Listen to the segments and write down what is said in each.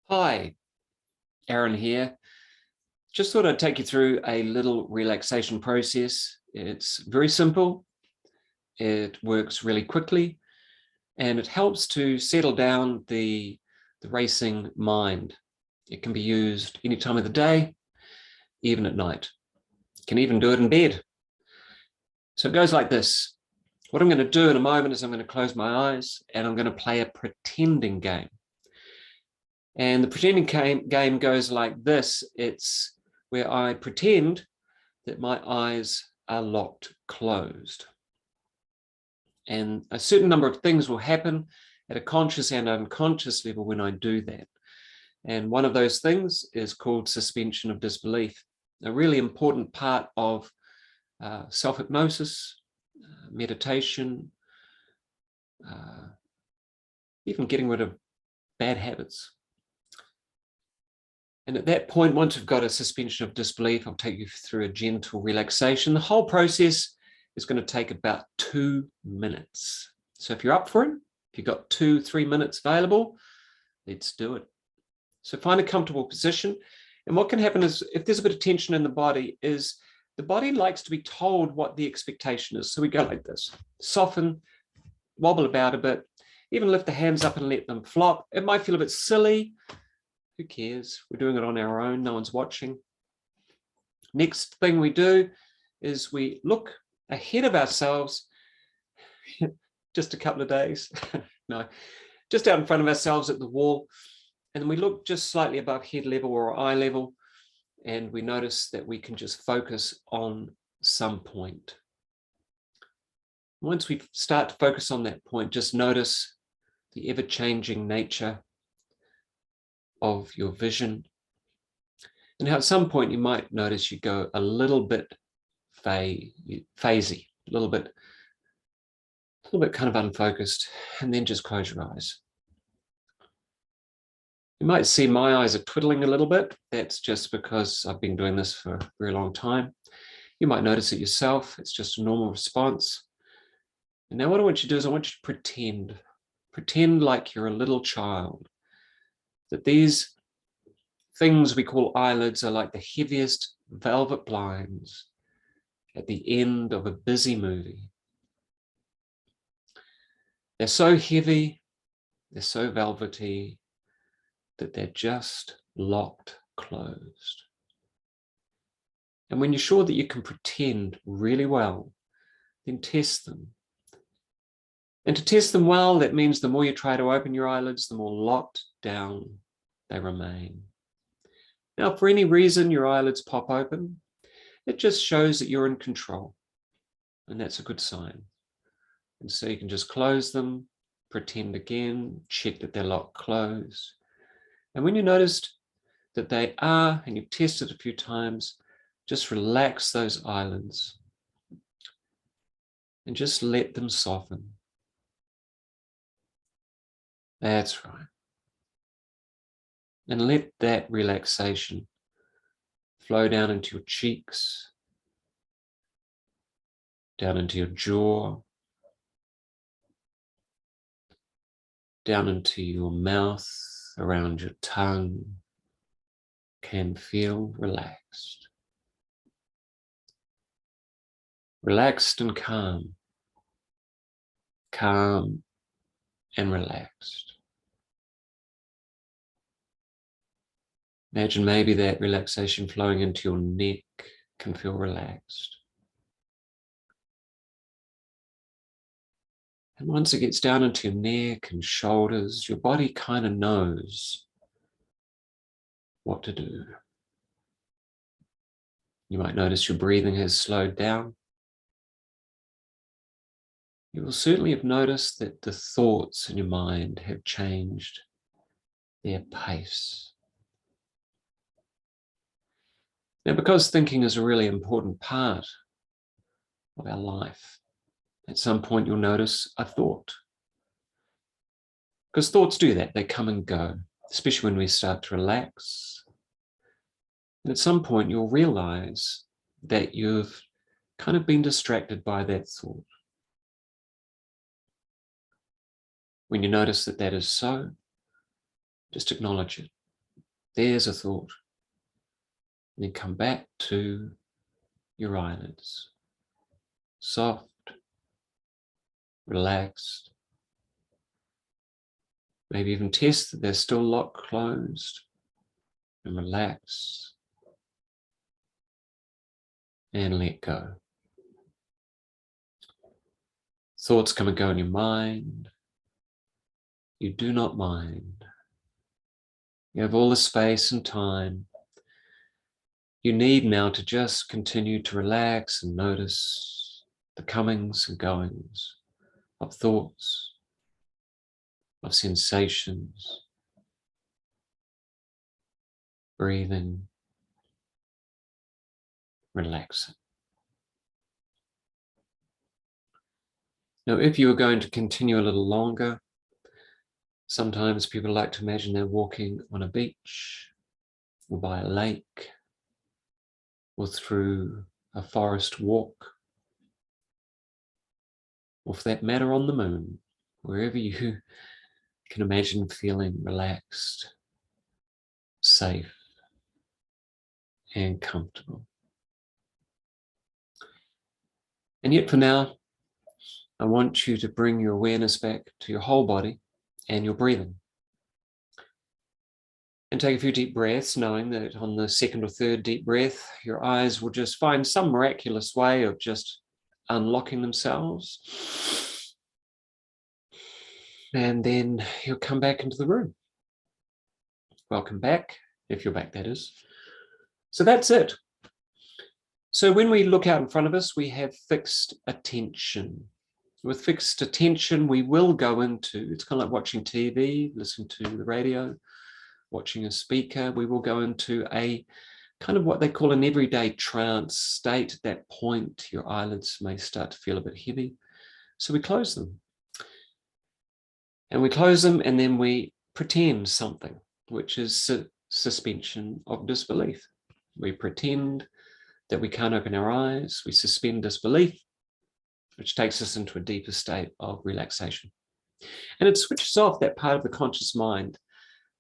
Hi, Aaron here. Just thought I'd take you through a little relaxation process. It's very simple. It works really quickly and it helps to settle down the racing mind. It can be used any time of the day, even at night. You can even do it in bed. So it goes like this. What I'm going to do in a moment is I'm going to close my eyes and I'm going to play a pretending game. And the pretending game goes like this. It's where I pretend that my eyes are locked closed. And a certain number of things will happen at a conscious and unconscious level when I do that. And one of those things is called suspension of disbelief, a really important part of self-hypnosis, meditation, even getting rid of bad habits. And at that point, once we've got a suspension of disbelief, I'll take you through a gentle relaxation. The whole process is going to take about 2 minutes. So if you're up for it, if you've got 2-3 minutes available, let's do it. So find a comfortable position. And what can happen is if there's a bit of tension in the body, is the body likes to be told what the expectation is. So we go like this, soften, wobble about a bit, even lift the hands up and let them flop. It might feel a bit silly. Who cares? We're doing it on our own. No one's watching. Next thing we do is we look ahead of ourselves, just a couple of days. No, just out in front of ourselves at the wall. And then we look just slightly above head level or eye level. And we notice that we can just focus on some point. Once we start to focus on that point, just notice the ever-changing nature of your vision, and how at some point you might notice you go a little bit phasey, a little bit kind of unfocused, and then just close your eyes. You might see my eyes are twiddling a little bit. That's just because I've been doing this for a very long time. You might notice it yourself. It's just a normal response. And now what I want you to do is I want you to pretend like you're a little child, that these things we call eyelids are like the heaviest velvet blinds at the end of a busy movie. They're so heavy, they're so velvety, that they're just locked closed. And when you're sure that you can pretend really well, then test them. And to test them well, that means the more you try to open your eyelids, the more locked down they remain. Now, if for any reason your eyelids pop open, it just shows that you're in control. And that's a good sign. And so you can just close them, pretend again, check that they're locked closed. And when you noticed that they are, and you've tested a few times, just relax those eyelids and just let them soften. That's right. And let that relaxation flow down into your cheeks, down into your jaw, down into your mouth, around your tongue. Can feel relaxed. Relaxed and calm. Calm and relaxed. Imagine maybe that relaxation flowing into your neck can feel relaxed. And once it gets down into your neck and shoulders, your body kind of knows what to do. You might notice your breathing has slowed down. You will certainly have noticed that the thoughts in your mind have changed their pace. Now, because thinking is a really important part of our life, at some point you'll notice a thought. Because thoughts do that, they come and go, especially when we start to relax. And at some point you'll realize that you've kind of been distracted by that thought. When you notice that that is so, just acknowledge it. there's a thought. And then come back to your eyelids. Soft, relaxed. Maybe even test that they're still locked closed, and relax and let go. Thoughts come and go in your mind. You do not mind. You have all the space and time you need now to just continue to relax and notice the comings and goings of thoughts, of sensations, breathing, relaxing. Now, if you are going to continue a little longer, sometimes people like to imagine they're walking on a beach or by a lake or through a forest walk, or for that matter on the moon, wherever you can imagine feeling relaxed, safe, and comfortable. And yet for now, I want you to bring your awareness back to your whole body and your breathing. And take a few deep breaths, knowing that on the second or third deep breath, your eyes will just find some miraculous way of just unlocking themselves. And then you'll come back into the room. Welcome back, if you're back, that is. So that's it. So when we look out in front of us, we have fixed attention. With fixed attention, we will go into, it's kind of like watching TV, listening to the radio, watching a speaker. We will go into a kind of what they call an everyday trance state. At that point, your eyelids may start to feel a bit heavy. So we close them. And we close them and then we pretend something, which is suspension of disbelief. We pretend that we can't open our eyes. We suspend disbelief, which takes us into a deeper state of relaxation. And it switches off that part of the conscious mind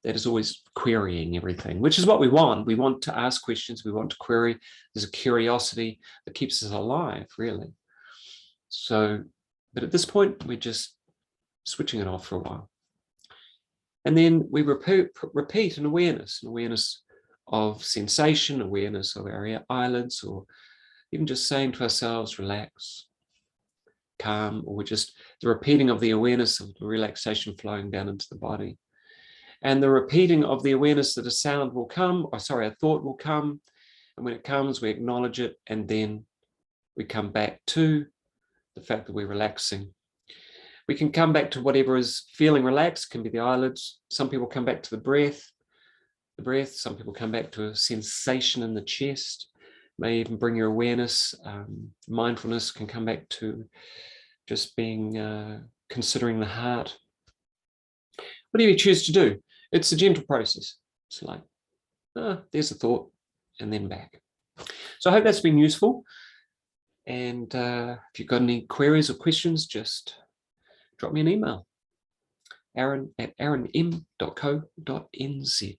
that is always querying everything, which is what we want. We want to ask questions. We want to query. There's a curiosity that keeps us alive, really. So, but at this point, we're just switching it off for a while. And then we repeat an awareness of sensation, awareness of our eyelids, or even just saying to ourselves, relax, calm, or just the repeating of the awareness of the relaxation flowing down into the body. And the repeating of the awareness that a sound will come, or sorry, a thought will come. And when it comes, we acknowledge it. And then we come back to the fact that we're relaxing. We can come back to whatever is feeling relaxed, can be the eyelids. Some people come back to the breath. Some people come back to a sensation in the chest. May even bring your awareness. Mindfulness can come back to just being, considering the heart. Whatever you choose to do, it's a gentle process. It's like, there's a thought, and then back. So I hope that's been useful. And if you've got any queries or questions, just drop me an email, aaron@aaronm.co.nz.